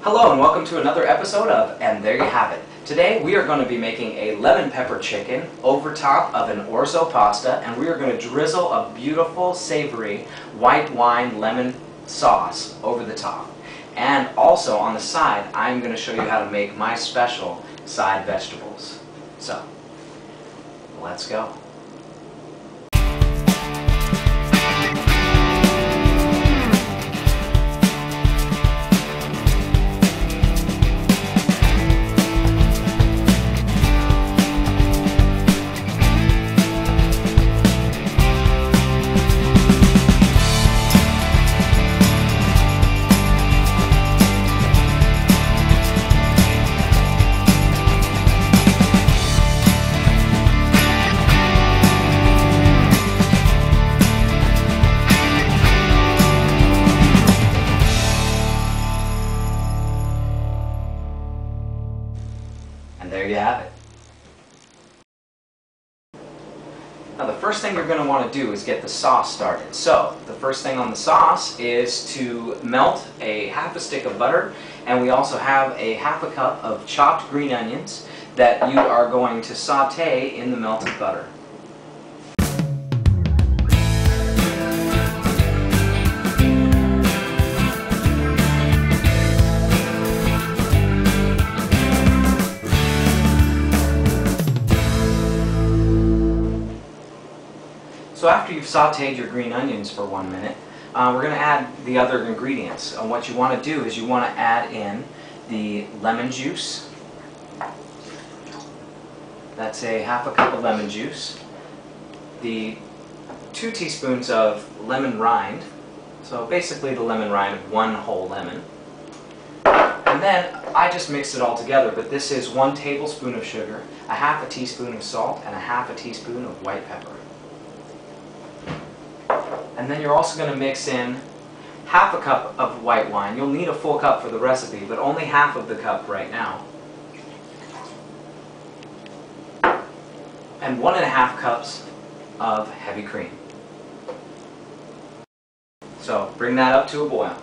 Hello and welcome to another episode of And There You Have It. Today we are going to be making a lemon pepper chicken over top of an orzo pasta, and we are going to drizzle a beautiful savory white wine lemon sauce over the top. And also on the side I'm going to show you how to make my special side vegetables. So, let's go. And there you have it. Now the first thing you're going to want to do is get the sauce started. So the first thing on the sauce is to melt a half a stick of butter, and we also have a half a cup of chopped green onions that you are going to saute in the melted butter. So after you've sauteed your green onions for 1 minute, we're going to add the other ingredients. What you want to do is you want to add in the lemon juice. That's a half a cup of lemon juice. The 2 teaspoons of lemon rind. So basically the lemon rind of 1 whole lemon. And then I just mixed it all together, but this is 1 tablespoon of sugar, a half a teaspoon of salt, and a half a teaspoon of white pepper. And then you're also going to mix in half a cup of white wine. You'll need a full cup for the recipe, but only half of the cup right now. And 1.5 cups of heavy cream. So bring that up to a boil.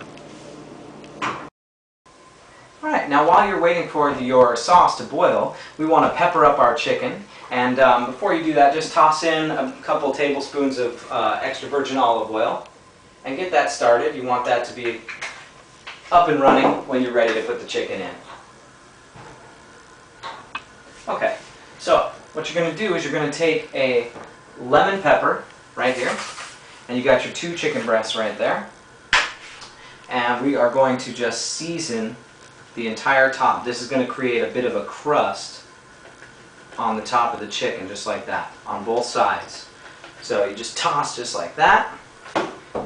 Alright, now while you're waiting for your sauce to boil, we want to pepper up our chicken. And before you do that, just toss in a couple tablespoons of extra virgin olive oil and get that started. You want that to be up and running when you're ready to put the chicken in. Okay, so what you're going to do is you're going to take a lemon pepper right here, and you got your 2 chicken breasts right there, and we are going to just season the entire top. This is going to create a bit of a crust on the top of the chicken, just like that, on both sides. So you just toss just like that.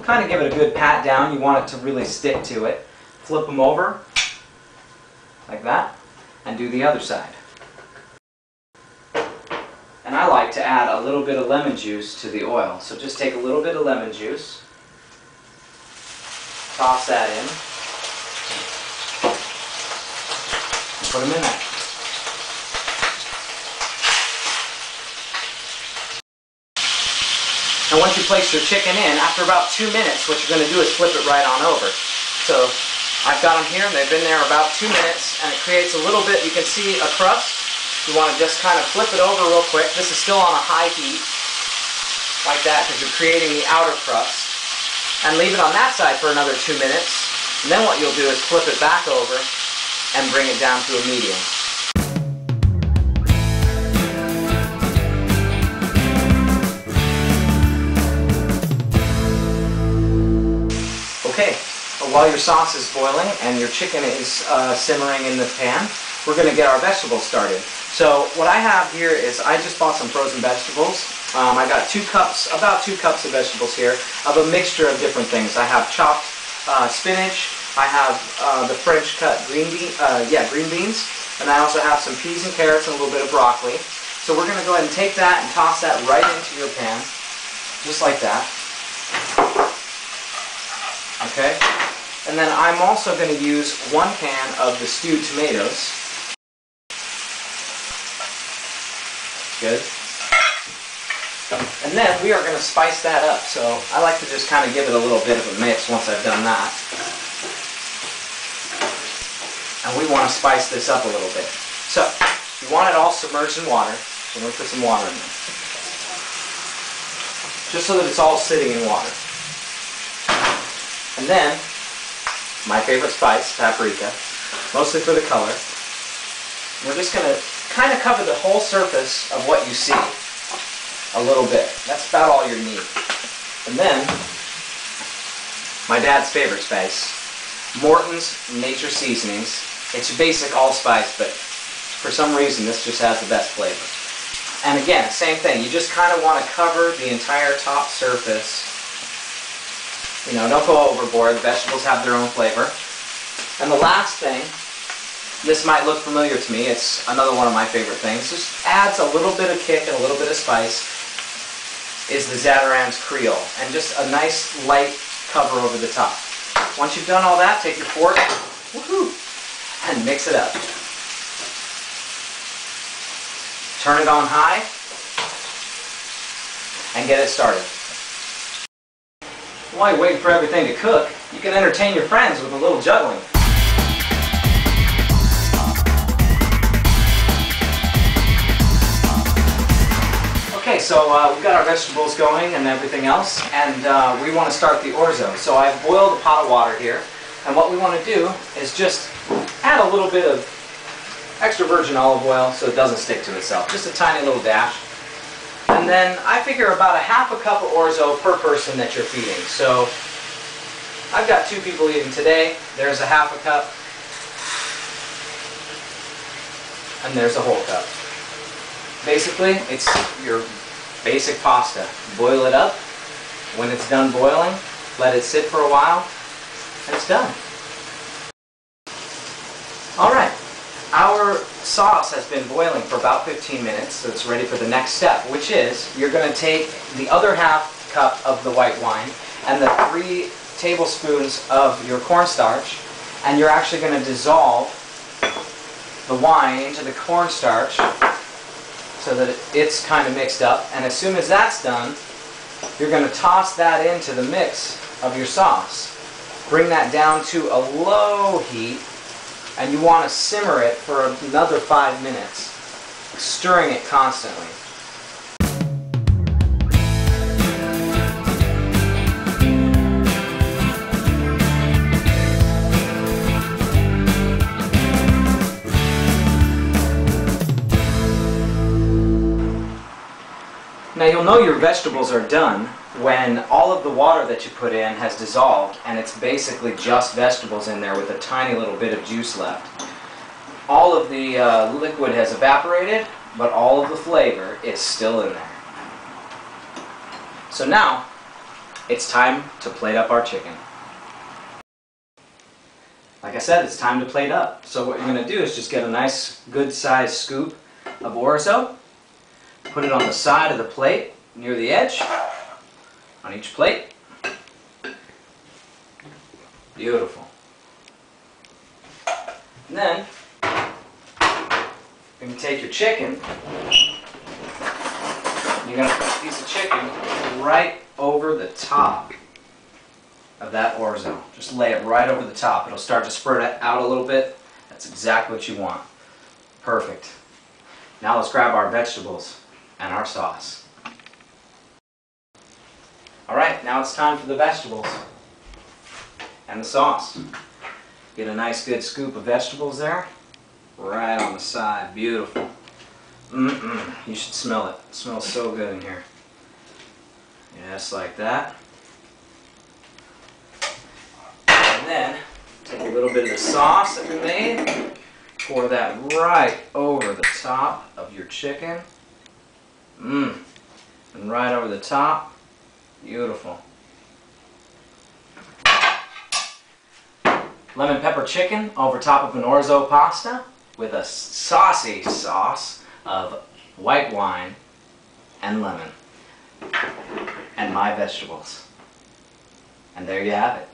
Kind of give it a good pat down. You want it to really stick to it. Flip them over, like that, and do the other side. And I like to add a little bit of lemon juice to the oil. So just take a little bit of lemon juice, toss that in, and put them in there. And once you place your chicken in, after about 2 minutes, what you're going to do is flip it right on over. So I've got them here, and they've been there about 2 minutes, and it creates a little bit, you can see a crust. You want to just kind of flip it over real quick. This is still on a high heat, like that, because you're creating the outer crust. And leave it on that side for another 2 minutes. And then what you'll do is flip it back over and bring it down to a medium. Okay, while your sauce is boiling and your chicken is simmering in the pan, we're going to get our vegetables started. So what I have here is I just bought some frozen vegetables. I got 2 cups, about 2 cups of vegetables here, of a mixture of different things. I have chopped spinach, I have the French cut green beans, and I also have some peas and carrots and a little bit of broccoli. So we're going to go ahead and take that and toss that right into your pan, just like that. Okay, and then I'm also going to use 1 can of the stewed tomatoes. Good. And then we are going to spice that up. So I like to just kind of give it a little bit of a mix once I've done that. and we want to spice this up a little bit. So, you want it all submerged in water, so I'm going to put some water in there. Just so that it's all sitting in water. And then, my favorite spice, paprika, mostly for the color. We're just going to kind of cover the whole surface of what you see a little bit. That's about all you need. And then, my dad's favorite spice, Morton's Nature Seasonings. It's your basic allspice, but for some reason this just has the best flavor. And again, same thing. You just kind of want to cover the entire top surface. You know, don't go overboard. The vegetables have their own flavor. And the last thing, this might look familiar to me. It's another one of my favorite things. Just adds a little bit of kick and a little bit of spice. Is the Zatarain's Creole. And just a nice light cover over the top. Once you've done all that, take your fork, woohoo, and mix it up. Turn it on high and get it started. While you're waiting for everything to cook, you can entertain your friends with a little juggling. Okay, so we've got our vegetables going and everything else, and we want to start the orzo. So I've boiled a pot of water here, and what we want to do is just add a little bit of extra virgin olive oil so it doesn't stick to itself. Just a tiny little dash. And then I figure about a half a cup of orzo per person that you're feeding. So I've got 2 people eating today. There's a half a cup. And there's a whole cup. Basically, it's your basic pasta. Boil it up. When it's done boiling, let it sit for a while, and it's done. Alright, our sauce has been boiling for about 15 minutes, so it's ready for the next step, which is you're going to take the other half cup of the white wine and the 3 tablespoons of your cornstarch, and you're actually going to dissolve the wine into the cornstarch so that it's kind of mixed up. And as soon as that's done, you're going to toss that into the mix of your sauce. Bring that down to a low heat, and you want to simmer it for another 5 minutes, stirring it constantly. Now you'll know your vegetables are done when all of the water that you put in has dissolved and it's basically just vegetables in there with a tiny little bit of juice left. All of the liquid has evaporated, but all of the flavor is still in there. So now, it's time to plate up our chicken. Like I said, it's time to plate up. So what you're going to do is just get a nice good sized scoop of orzo. Put it on the side of the plate, near the edge, on each plate. Beautiful. And then, you can take your chicken, you're going to put a piece of chicken right over the top of that orzo. Just lay it right over the top. It'll start to spread it out a little bit. That's exactly what you want. Perfect. Now let's grab our vegetables and our sauce. Alright, now it's time for the vegetables and the sauce. Get a nice good scoop of vegetables there, right on the side. Beautiful. You should smell it. It smells so good in here. Just like that. And then, take a little bit of the sauce that we made, pour that right over the top of your chicken. And right over the top. Beautiful. Lemon pepper chicken over top of an orzo pasta with a saucy sauce of white wine and lemon. And my vegetables. And there you have it.